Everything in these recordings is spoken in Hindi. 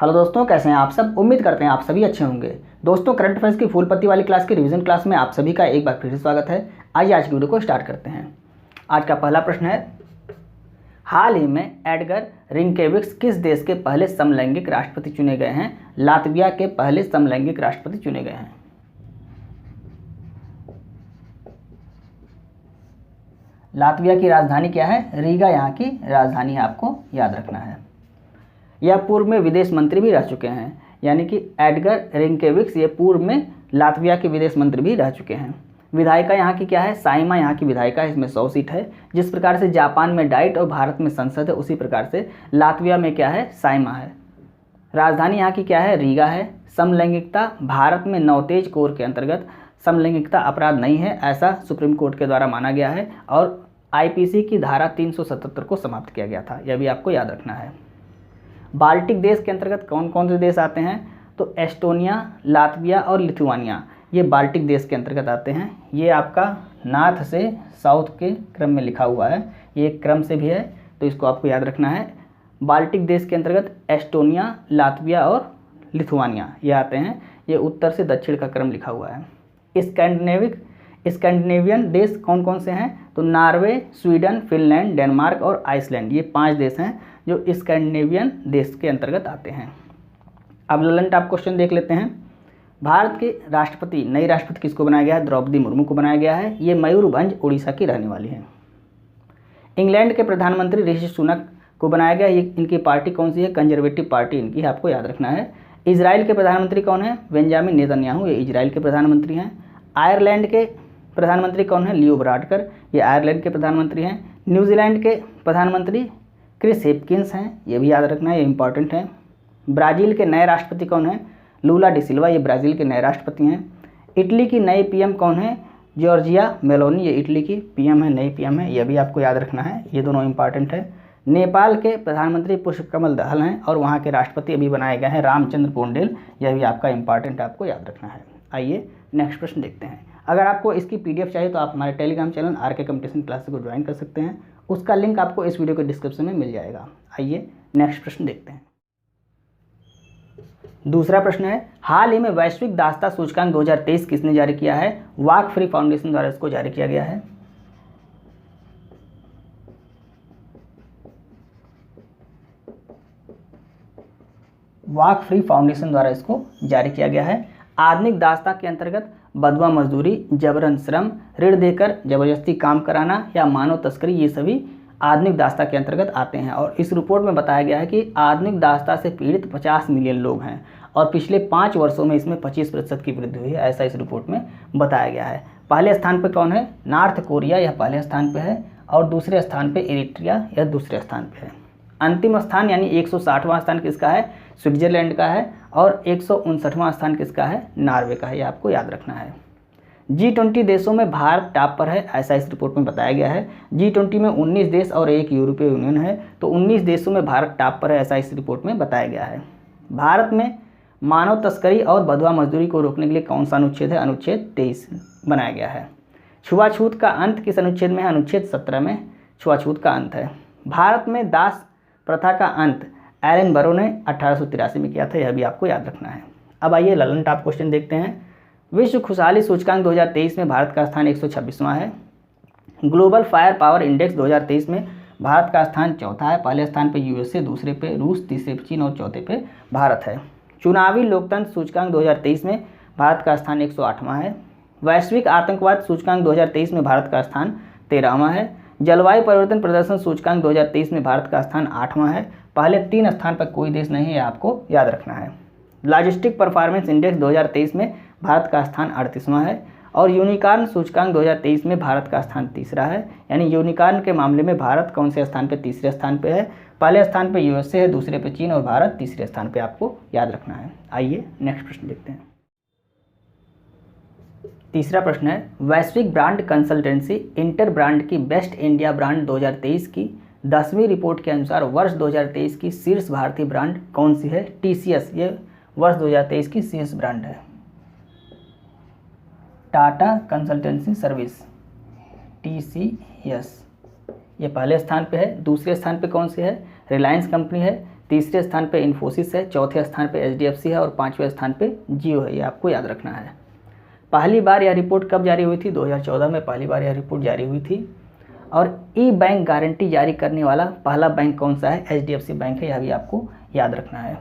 हेलो दोस्तों, कैसे हैं आप सब। उम्मीद करते हैं आप सभी अच्छे होंगे। दोस्तों, करंट अफेयर्स की फूल पत्ती वाली क्लास की रिवीजन क्लास में आप सभी का एक बार फिर से स्वागत है। आइए आज की वीडियो को स्टार्ट करते हैं। आज का पहला प्रश्न है, हाल ही में एडगर रिंकेविक्स किस देश के पहले समलैंगिक राष्ट्रपति चुने गए हैं। लातविया के पहले समलैंगिक राष्ट्रपति चुने गए हैं। लातविया की राजधानी क्या है? रीगा यहाँ की राजधानी है, आपको याद रखना है। यह पूर्व में विदेश मंत्री भी रह चुके हैं, यानी कि एडगर रिंकेविक्स ये पूर्व में लातविया के विदेश मंत्री भी रह चुके हैं। विधायिका यहाँ की क्या है? साइमा यहाँ की विधायिका है। इसमें 100 सीट है। जिस प्रकार से जापान में डाइट और भारत में संसद है, उसी प्रकार से लातविया में क्या है? साइमा है। राजधानी यहाँ की क्या है? रीगा है। समलैंगिकता भारत में नौतेज कोर के अंतर्गत समलैंगिकता अपराध नहीं है, ऐसा सुप्रीम कोर्ट के द्वारा माना गया है और आईपीसी की धारा 377 को समाप्त किया गया था। यह भी आपको याद रखना है। बाल्टिक देश के अंतर्गत कौन कौन से देश आते हैं? तो एस्टोनिया, लातविया और लिथुआनिया, ये बाल्टिक देश के अंतर्गत आते हैं। ये आपका नॉर्थ से साउथ के क्रम में लिखा हुआ है, ये एक क्रम से भी है, तो इसको आपको याद रखना है। बाल्टिक देश के अंतर्गत एस्टोनिया, लातविया और लिथुआनिया ये आते हैं। ये उत्तर से दक्षिण का क्रम लिखा हुआ है। स्कैंडिनेवियन देश कौन कौन से हैं? तो नॉर्वे, स्वीडन, फिनलैंड, डेनमार्क और आइसलैंड, ये 5 देश हैं जो स्कैंडिनेवियन देश के अंतर्गत आते हैं। अब ललन टॉप क्वेश्चन देख लेते हैं। भारत के राष्ट्रपति, नई राष्ट्रपति किसको बनाया गया है? द्रौपदी मुर्मू को बनाया गया है। ये मयूरभंज उड़ीसा की रहने वाली है। इंग्लैंड के प्रधानमंत्री ऋषि सुनक को बनाया गया। ये इनकी पार्टी कौन सी है? कंजर्वेटिव पार्टी इनकी है, आपको याद रखना है। इजराइल के प्रधानमंत्री कौन है? बेंजामिन नेतन्याहू, ये इजराइल के प्रधानमंत्री हैं। आयरलैंड के प्रधानमंत्री कौन है? लियो वराडकर, ये आयरलैंड के प्रधानमंत्री हैं। न्यूजीलैंड के प्रधानमंत्री क्रिस हिपकिंस हैं, ये भी याद रखना है, ये इंपॉर्टेंट है। ब्राज़ील के नए राष्ट्रपति कौन है? लूला डिसिल्वा, ये ब्राज़ील के नए राष्ट्रपति हैं। इटली की नई पीएम कौन है? जॉर्जिया मेलोनी, ये इटली की पीएम है, नई पीएम है, ये भी आपको याद रखना है। ये दोनों इंपॉर्टेंट है। नेपाल के प्रधानमंत्री पुष्पकमल दहल हैं और वहाँ के राष्ट्रपति अभी बनाए गए हैं रामचंद्र पोंडेल, यह भी आपका इंपॉर्टेंट आपको याद रखना है। आइए नेक्स्ट प्रश्न देखते हैं। अगर आपको इसकी पीडीएफ चाहिए तो आप हमारे Telegram channel RK competition classes को ज्वाइन कर सकते हैं, उसका लिंक आपको इस वीडियो के डिस्क्रिप्शन में मिल जाएगा। आइए नेक्स्ट प्रश्न देखते हैं। दूसरा प्रश्न है, हाल ही में वैश्विक दासता सूचकांक 2023 किसने जारी किया है? वाक फ्री फाउंडेशन द्वारा इसको जारी किया गया है। वाक फ्री फाउंडेशन द्वारा इसको जारी किया गया है। आधुनिक दासता के अंतर्गत बदवा मजदूरी, जबरन श्रम, ऋण देकर जबरदस्ती काम कराना या मानव तस्करी, ये सभी आधुनिक दासता के अंतर्गत आते हैं। और इस रिपोर्ट में बताया गया है कि आधुनिक दासता से पीड़ित 50 मिलियन लोग हैं और पिछले 5 वर्षों में इसमें 25% की वृद्धि हुई है, ऐसा इस रिपोर्ट में बताया गया है। पहले स्थान पर कौन है? नॉर्थ कोरिया, यह पहले स्थान पर है और दूसरे स्थान पर इरिट्रिया, यह दूसरे स्थान पर है। अंतिम स्थान यानी 160वां स्थान किसका है? स्विट्जरलैंड का है और 159वां स्थान किसका है? नॉर्वे का है, यह आपको याद रखना है। G20 देशों में भारत टॉप पर है, ऐसा इस रिपोर्ट में बताया गया है। G20 में 19 देश और एक यूरोपीय यूनियन है, तो 19 देशों में भारत टॉप पर है, ऐसा इस रिपोर्ट में बताया गया है। भारत में मानव तस्करी और बंधुआ मजदूरी को रोकने के लिए कौन सा अनुच्छेद है? अनुच्छेद 23 बनाया गया है। छुआछूत का अंत किस अनुच्छेद में है? अनुच्छेद 17 में छुआछूत का अंत है। भारत में दास प्रथा का अंत एलन बरो ने 1883 में किया था, यह भी आपको याद रखना है। अब आइए ललन टॉप क्वेश्चन देखते हैं। विश्व खुशहाली सूचकांक 2023 में भारत का स्थान 126वां है। ग्लोबल फायर पावर इंडेक्स 2023 में भारत का स्थान 4था है। पहले स्थान पे यूएसए, दूसरे पे रूस, तीसरे पे चीन और चौथे पे भारत है। चुनावी लोकतंत्र सूचकांक 2023 में भारत का स्थान 108वां है। वैश्विक आतंकवाद सूचकांक 2023 में भारत का स्थान 13वां है। जलवायु परिवर्तन प्रदर्शन सूचकांक 2023 में भारत का स्थान 8वां है। पहले 3 स्थान पर कोई देश नहीं है, आपको याद रखना है। लॉजिस्टिक परफॉर्मेंस इंडेक्स 2023 में भारत का स्थान 38वां है और यूनिकॉर्न सूचकांक 2023 में भारत का स्थान 3रा है। यानी यूनिकॉर्न के मामले में भारत कौन से स्थान पे? तीसरे स्थान पे है। पहले स्थान पे यूएसए है, दूसरे पे चीन और भारत तीसरे स्थान पे, आपको याद रखना है। आइए नेक्स्ट प्रश्न देखते हैं। तीसरा प्रश्न है, वैश्विक ब्रांड कंसल्टेंसी इंटर ब्रांड की बेस्ट इंडिया ब्रांड 2023 की 10वीं रिपोर्ट के अनुसार वर्ष 2023 की शीर्ष भारतीय ब्रांड कौन सी है? टीसीएस, ये वर्ष 2023 की शीर्ष ब्रांड है। टाटा कंसल्टेंसी सर्विस, TCS, ये पहले स्थान पे है। दूसरे स्थान पे कौन सी है? रिलायंस कंपनी है। तीसरे स्थान पे इन्फोसिस है, चौथे स्थान पे HDFC है और पाँचवें स्थान पे जियो है। ये आपको याद रखना है। पहली बार यह रिपोर्ट कब जारी हुई थी? 2014 में पहली बार यह रिपोर्ट जारी हुई थी। और ई बैंक गारंटी जारी करने वाला पहला बैंक कौन सा है? HDFC बैंक है। यह भी आपको याद रखना है।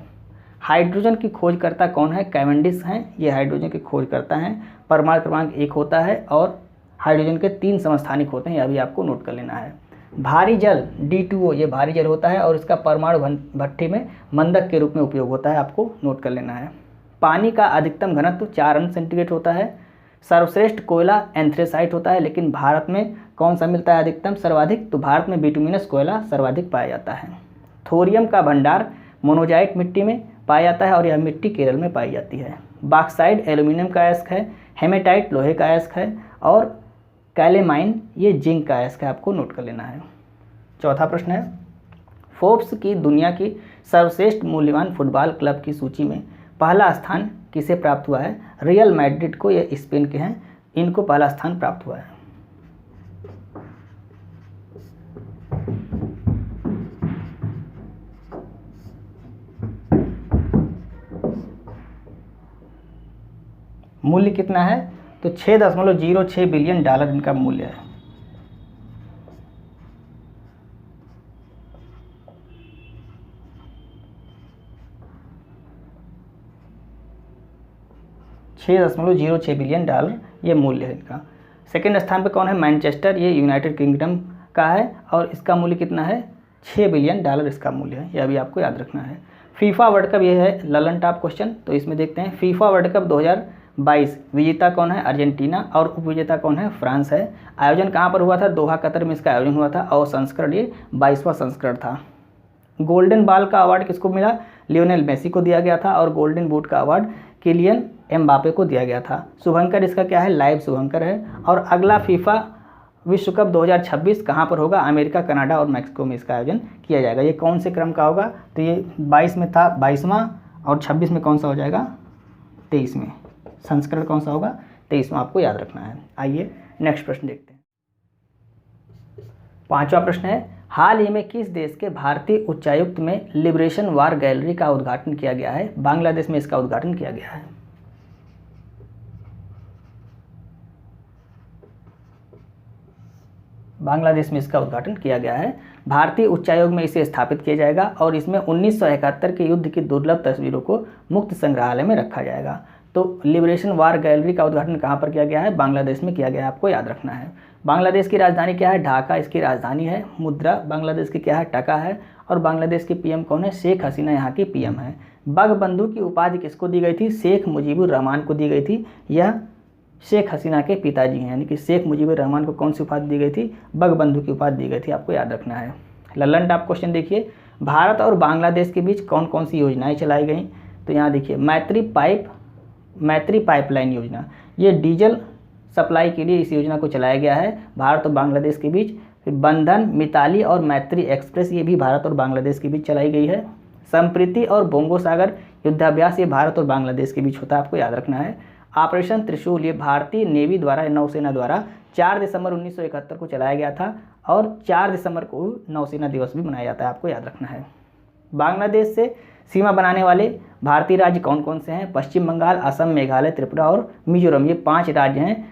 हाइड्रोजन की खोजकर्ता कौन है? कैवेंडिश हैं। ये हाइड्रोजन के खोजकर्ता हैं। परमाणु क्रमांक 1 होता है और हाइड्रोजन के 3 समस्थानिक होते हैं। यह भी आपको नोट कर लेना है। भारी जल D2O ये भारी जल होता है और इसका परमाणु भट्ठी में मंदक के रूप में उपयोग होता है। आपको नोट कर लेना है। पानी का अधिकतम घनत्व 4 अंश सेंटीग्रेड होता है। सर्वश्रेष्ठ कोयला एंथ्रेसाइट होता है, लेकिन भारत में कौन सा मिलता है अधिकतम सर्वाधिक? तो भारत में बिटुमिनस कोयला सर्वाधिक पाया जाता है। थोरियम का भंडार मोनोजाइट मिट्टी में पाया जाता है और यह मिट्टी केरल में पाई जाती है। बॉक्साइट एल्यूमिनियम का अयस्क है। हेमेटाइट लोहे का अयस्क है और कैलेमाइन ये जिंक का अयस्क है। आपको नोट कर लेना है। चौथा प्रश्न है, फोर्ब्स की दुनिया की सर्वश्रेष्ठ मूल्यवान फुटबॉल क्लब की सूची में पहला स्थान किसे प्राप्त हुआ है? रियल मैड्रिड को। ये स्पेन के हैं, इनको पहला स्थान प्राप्त हुआ है। मूल्य कितना है? तो 6.06 बिलियन डॉलर इनका मूल्य है। $6.06 बिलियन ये मूल्य है इनका। सेकेंड स्थान पे कौन है? मैनचेस्टर, ये यूनाइटेड किंगडम का है और इसका मूल्य कितना है? $6 बिलियन इसका मूल्य है। यह भी आपको याद रखना है। फीफा वर्ल्ड कप, ये है ललन टॉप क्वेश्चन, तो इसमें देखते हैं। फीफा वर्ल्ड कप 2022 विजेता कौन है? अर्जेंटीना और उपविजेता कौन है? फ्रांस है। आयोजन कहाँ पर हुआ था? दोहा कतर में इसका आयोजन हुआ था और संस्करण ये 22वां संस्करण था। गोल्डन बॉल का अवार्ड किसको मिला? लियोनेल मेसी को दिया गया था और गोल्डन बूट का अवार्ड किलियन एम्बापे को दिया गया था। शुभंकर इसका क्या है? लाइव शुभंकर है। और अगला फीफा विश्व कप 2026 कहाँ पर होगा? अमेरिका, कनाडा और मैक्सिको में इसका आयोजन किया जाएगा। ये कौन से क्रम का होगा? तो ये 22 में था 22वां और 26 में कौन सा हो जाएगा? 23 में। संस्करण कौन सा होगा? 23वां। आपको याद रखना है। आइए नेक्स्ट प्रश्न देखते हैं। पांचवा प्रश्न है, हाल ही में किस देश के भारतीय उच्चायुक्त में लिबरेशन वार गैलरी का उद्घाटन किया गया है? बांग्लादेश में इसका उद्घाटन किया गया है। बांग्लादेश में इसका उद्घाटन किया गया है। भारतीय उच्चायोग में इसे स्थापित किया जाएगा और इसमें 1971 के युद्ध की दुर्लभ तस्वीरों को मुक्त संग्रहालय में रखा जाएगा। तो लिबरेशन वार गैलरी का उद्घाटन कहाँ पर किया गया है? बांग्लादेश में किया गया है। आपको याद रखना है। बांग्लादेश की राजधानी क्या है? ढाका इसकी राजधानी है। मुद्रा बांग्लादेश की क्या है? टका है। और बांग्लादेश की पीएम कौन है? शेख हसीना यहाँ की पीएम है। बंगबंधु की उपाधि किसको दी गई थी? शेख मुजीबुर रहमान को दी गई थी। यह शेख हसीना के पिताजी हैं, यानी कि शेख मुजीबुर रहमान को कौन सी उपाधि दी गई थी? बंगबंधु की उपाधि दी गई थी। आपको याद रखना है। ललन टॉप क्वेश्चन देखिए, भारत और बांग्लादेश के बीच कौन कौन सी योजनाएं चलाई गई? तो यहाँ देखिए, मैत्री पाइपलाइन योजना, ये डीजल सप्लाई के लिए इस योजना को चलाया गया है भारत और बांग्लादेश के बीच। फिर बंधन, मिताली और मैत्री एक्सप्रेस, ये भी भारत और बांग्लादेश के बीच चलाई गई है। संप्रीति और बोंगो सागर युद्धाभ्यास, ये भारत और बांग्लादेश के बीच होता है। आपको याद रखना है। ऑपरेशन त्रिशूल, ये भारतीय नेवी द्वारा, नौसेना द्वारा 4 दिसंबर 1971 को चलाया गया था और 4 दिसंबर को नौसेना दिवस भी मनाया जाता है। आपको याद रखना है। बांग्लादेश से सीमा बनाने वाले भारतीय राज्य कौन कौन से हैं? पश्चिम बंगाल, असम, मेघालय, त्रिपुरा और मिजोरम, ये 5 राज्य हैं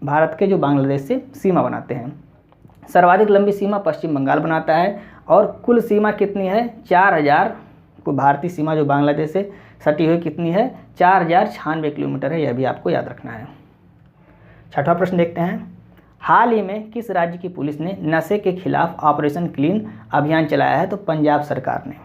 भारत के जो बांग्लादेश से सीमा बनाते हैं। सर्वाधिक लंबी सीमा पश्चिम बंगाल बनाता है और कुल सीमा कितनी है? 4000 को भारतीय सीमा जो बांग्लादेश से सटी हुई कितनी है? 4096 किलोमीटर है। यह भी आपको याद रखना है। छठवां प्रश्न देखते हैं, हाल ही में किस राज्य की पुलिस ने नशे के खिलाफ ऑपरेशन क्लीन अभियान चलाया है? तो पंजाब सरकार ने।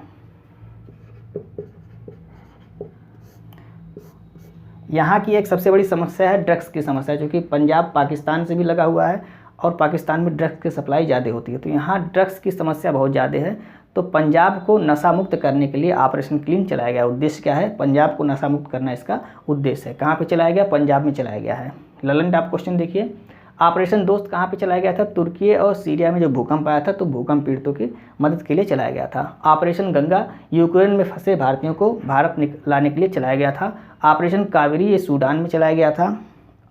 यहाँ की एक सबसे बड़ी समस्या है ड्रग्स की समस्या, जो कि पंजाब पाकिस्तान से भी लगा हुआ है और पाकिस्तान में ड्रग्स की सप्लाई ज़्यादा होती है, तो यहाँ ड्रग्स की समस्या बहुत ज़्यादा है। तो पंजाब को नशा मुक्त करने के लिए ऑपरेशन क्लीन चलाया गया। उद्देश्य क्या है? पंजाब को नशा मुक्त करना इसका उद्देश्य है। कहाँ पे चलाया गया? पंजाब में चलाया गया है। ललन टॉप क्वेश्चन देखिए, ऑपरेशन दोस्त कहाँ पे चलाया गया था? तुर्की और सीरिया में जो भूकंप आया था, तो भूकंप पीड़ितों की मदद के लिए चलाया गया था। ऑपरेशन गंगा यूक्रेन में फंसे भारतीयों को भारत लाने के लिए चलाया गया था। ऑपरेशन कावेरी, ये सूडान में चलाया गया था।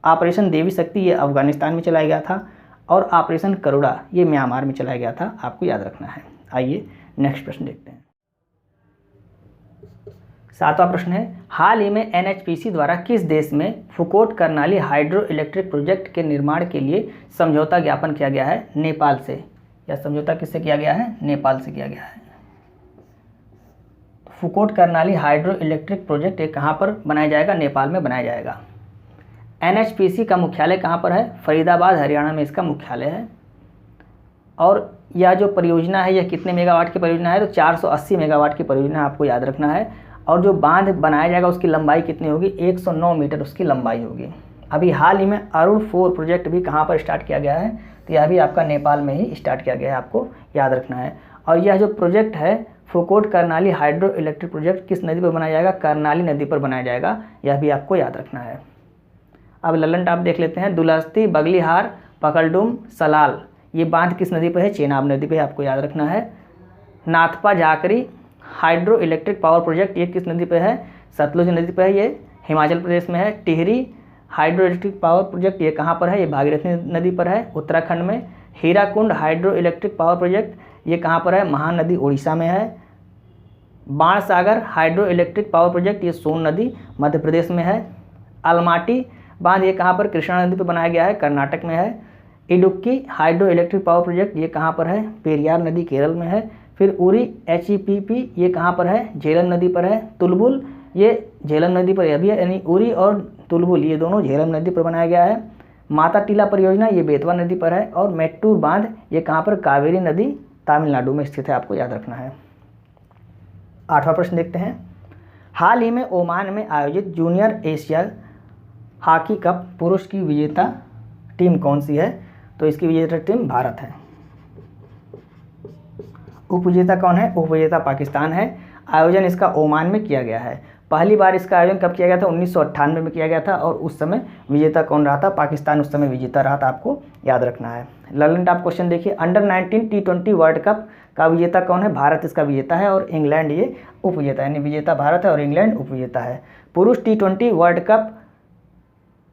ऑपरेशन देवी शक्ति, ये अफगानिस्तान में चलाया गया था। और ऑपरेशन करुणा, ये म्यांमार में चलाया गया था। आपको याद रखना है। आइए नेक्स्ट प्रश्न देखते हैं। 7वां प्रश्न है, हाल ही में NHPC द्वारा किस देश में Phukot Karnali hydro electric project के निर्माण के लिए समझौता ज्ञापन किया गया है? नेपाल से। यह समझौता किससे किया गया है? नेपाल से किया गया है। Phukot Karnali hydro electric project ये कहाँ पर बनाया जाएगा? नेपाल में बनाया जाएगा। NHPC का मुख्यालय कहाँ पर है? फरीदाबाद हरियाणा में इसका मुख्यालय है। और यह जो परियोजना है यह कितने मेगावाट की परियोजना है? तो 480 मेगावाट की परियोजना आपको याद रखना है। और जो बांध बनाया जाएगा उसकी लंबाई कितनी होगी? 109 मीटर उसकी लंबाई होगी। अभी हाल ही में अरुण 4 प्रोजेक्ट भी कहाँ पर स्टार्ट किया गया है? तो यह भी आपका नेपाल में ही स्टार्ट किया गया है, आपको याद रखना है। और यह जो प्रोजेक्ट है Phukot Karnali hydro electric project किस नदी पर बनाया जाएगा? कर्नाली नदी पर बनाया जाएगा, यह भी आपको याद रखना है। अब ललन टाप देख लेते हैं। दुलस्ती, बगलीहार, पकलडुम, सलाल ये बांध किस नदी पर है? चेनाब नदी पर, आपको याद रखना है। Nathpa Jhakri hydro electric power project ये किस नदी पर है? सतलुज नदी पर है, ये हिमाचल प्रदेश में है। Tehri hydro electric power project ये कहाँ पर है? ये भागीरथी नदी पर है, उत्तराखंड में। Hirakud hydro electric power project ये कहाँ पर है? महानदी उड़ीसा में है। Bansagar hydro electric power project ये सोन नदी मध्य प्रदेश में है। अलमाटी बांध ये कहाँ पर? कृष्णा नदी पर बनाया गया है, कर्नाटक में है। Idukki hydro electric power project ये कहाँ पर है? पेरियार नदी केरल में है। फिर उरी HEPP ये कहाँ पर है? झेलम नदी पर है। तुलबुल ये झेलम नदी पर भी है, यानी उरी और तुलबुल ये दोनों झेलम नदी पर बनाया गया है। माता टीला परियोजना ये बेतवा नदी पर है। और मेट्टूर बांध ये कहाँ पर? कावेरी नदी तमिलनाडु में स्थित है, आपको याद रखना है। 8वां प्रश्न देखते हैं। हाल ही में ओमान में आयोजित जूनियर एशिया हॉकी कप पुरुष की विजेता टीम कौन सी है? तो इसकी विजेता टीम भारत है। उपविजेता कौन है? उपविजेता पाकिस्तान है। आयोजन इसका ओमान में किया गया है। पहली बार इसका आयोजन कब किया गया था? 1998 में किया गया था। और उस समय विजेता कौन रहा था? पाकिस्तान उस समय विजेता रहा था, आपको याद रखना है। ललन टाप क्वेश्चन देखिए। अंडर 19 T20 वर्ल्ड कप का विजेता कौन है? भारत इसका विजेता है और इंग्लैंड ये उपविजेता है, यानी विजेता भारत है और इंग्लैंड उपविजेता है। पुरुष T20 वर्ल्ड कप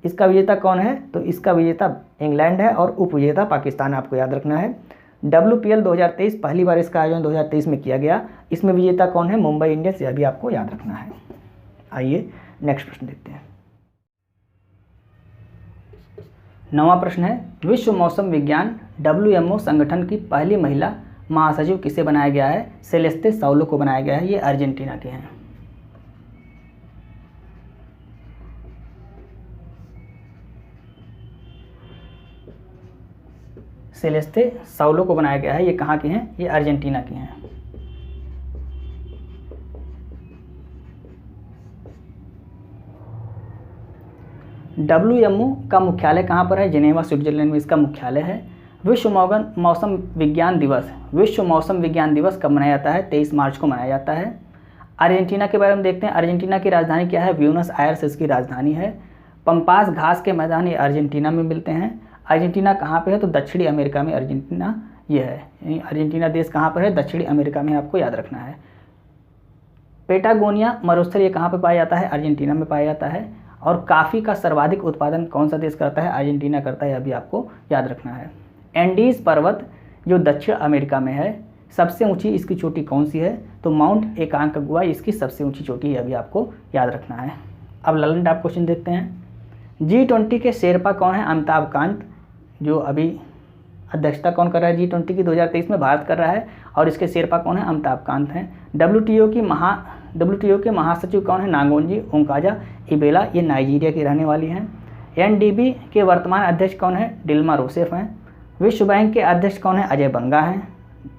इसका विजेता कौन है? तो इसका विजेता इंग्लैंड है और उपविजेता पाकिस्तान, आपको याद रखना है। WPL 2023 पहली बार इसका आयोजन 2023 में किया गया। इसमें विजेता कौन है? मुंबई इंडियंस, यह भी आपको याद रखना है। आइए नेक्स्ट प्रश्न देखते हैं। 9वां प्रश्न है, विश्व मौसम विज्ञान WMO संगठन की पहली महिला महासचिव किसे बनाया गया है? सेलेस्ते सौलो को बनाया गया है, ये अर्जेंटीना के हैं। सेलेस्ते सौलो को बनाया गया है, ये कहाँ के हैं? ये अर्जेंटीना के हैं। WMO का मुख्यालय कहाँ पर है? जिनेवा स्विट्जरलैंड में इसका मुख्यालय है। विश्व मौसम विज्ञान दिवस कब मनाया जाता है? 23 मार्च को मनाया जाता है। अर्जेंटीना के बारे में देखते हैं। अर्जेंटीना की राजधानी क्या है? ब्यूनस आयर्स इसकी राजधानी है। पंपास घास के मैदान ये अर्जेंटीना में मिलते हैं। अर्जेंटीना कहाँ पे है? तो दक्षिणी अमेरिका में अर्जेंटीना ये है, यानी अर्जेंटीना देश कहाँ पर है? दक्षिणी अमेरिका में, आपको याद रखना है। पेटागोनिया मरुस्थल ये कहाँ पे पाया जाता है? अर्जेंटीना में पाया जाता है। और काफ़ी का सर्वाधिक उत्पादन कौन सा देश करता है? अर्जेंटीना करता है, यह भी आपको याद रखना है। एंडीज पर्वत जो दक्षिण अमेरिका में है, सबसे ऊंची इसकी चोटी कौन सी है? तो माउंट एकांकगुआ इसकी सबसे ऊंची चोटी है, यह भी आपको याद रखना है। अब ललन टाप क्वेश्चन देखते हैं। G20 के शेरपा कौन है? अमिताभ कांत, जो अभी अध्यक्षता कौन कर रहा है G20 की? 2023 में भारत कर रहा है। और इसके शेरपा कौन है? अमिताभ कांत हैं। WTO के महासचिव कौन है? नांगोंजी ओंकाजा इबेला, ये नाइजीरिया की रहने वाली हैं। NDB के वर्तमान अध्यक्ष कौन है? डिल्मा रोसेफ हैं। विश्व बैंक के अध्यक्ष कौन है? अजय बंगा हैं।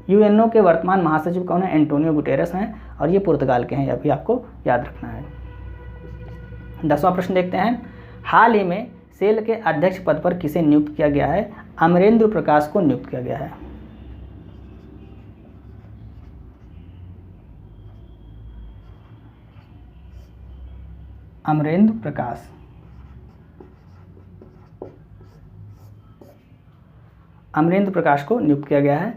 UNO के वर्तमान महासचिव कौन है? एंटोनियो गुटेरस हैं और ये पुर्तगाल के हैं, यह भी आपको याद रखना है। 10वां प्रश्न देखते हैं। हाल ही में सेल के अध्यक्ष पद पर किसे नियुक्त किया गया है? अमरेंद्र प्रकाश को नियुक्त किया गया है। अमरेंद्र प्रकाश को नियुक्त किया गया है।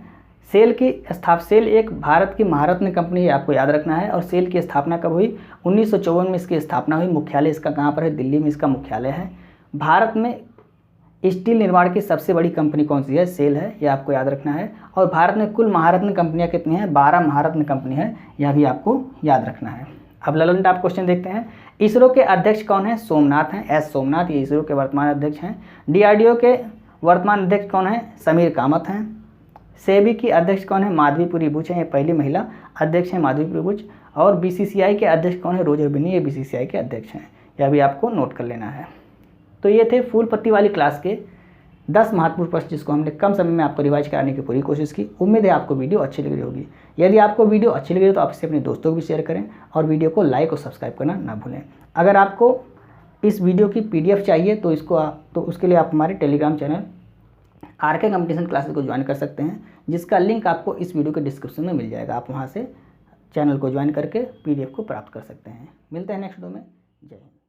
सेल एक भारत की महारत्न कंपनी है, आपको याद रखना है। और सेल की स्थापना कब हुई? 1954 में इसकी स्थापना हुई। मुख्यालय इसका कहाँ पर है? दिल्ली में इसका मुख्यालय है। भारत में स्टील निर्माण की सबसे बड़ी कंपनी कौन सी है? सेल है, यह आपको याद रखना है। और भारत में कुल महारत्न कंपनियां कितनी हैं? 12 महारत्न कंपनी है, यह भी आपको याद रखना है। अब ललन टॉप क्वेश्चन देखते हैं। इसरो के अध्यक्ष कौन है? सोमनाथ हैं, एस सोमनाथ, ये इसरो के वर्तमान अध्यक्ष हैं। डीआरडीओ के वर्तमान अध्यक्ष कौन है? समीर कामत हैं। सेबी की अध्यक्ष कौन है? माधवीपुरी बुच हैं, ये पहली महिला अध्यक्ष हैं माधवीपुरी बुच। और बीसीसीआई के अध्यक्ष कौन है? रोजर बिन्नी, ये बीसीसीआई के अध्यक्ष हैं। यह भी आपको नोट कर लेना है। तो ये थे फूल पत्ती वाली क्लास के 10 महत्वपूर्ण प्रश्न, जिसको हमने कम समय में आपको रिवाइज कराने की पूरी कोशिश की। उम्मीद है आपको वीडियो अच्छी लग रही होगी। यदि आपको वीडियो अच्छी लग रही है तो आप इसे अपने दोस्तों को भी शेयर करें और वीडियो को लाइक और सब्सक्राइब करना ना भूलें। अगर आपको इस वीडियो की PDF चाहिए तो उसके लिए आप हमारे Telegram channel RK competition classes को ज्वाइन कर सकते हैं, जिसका लिंक आपको इस वीडियो के डिस्क्रिप्शन में मिल जाएगा। आप वहाँ से चैनल को ज्वाइन करके PDF को प्राप्त कर सकते हैं। मिलते हैं नेक्स्ट वीडियो में। जय हिंद।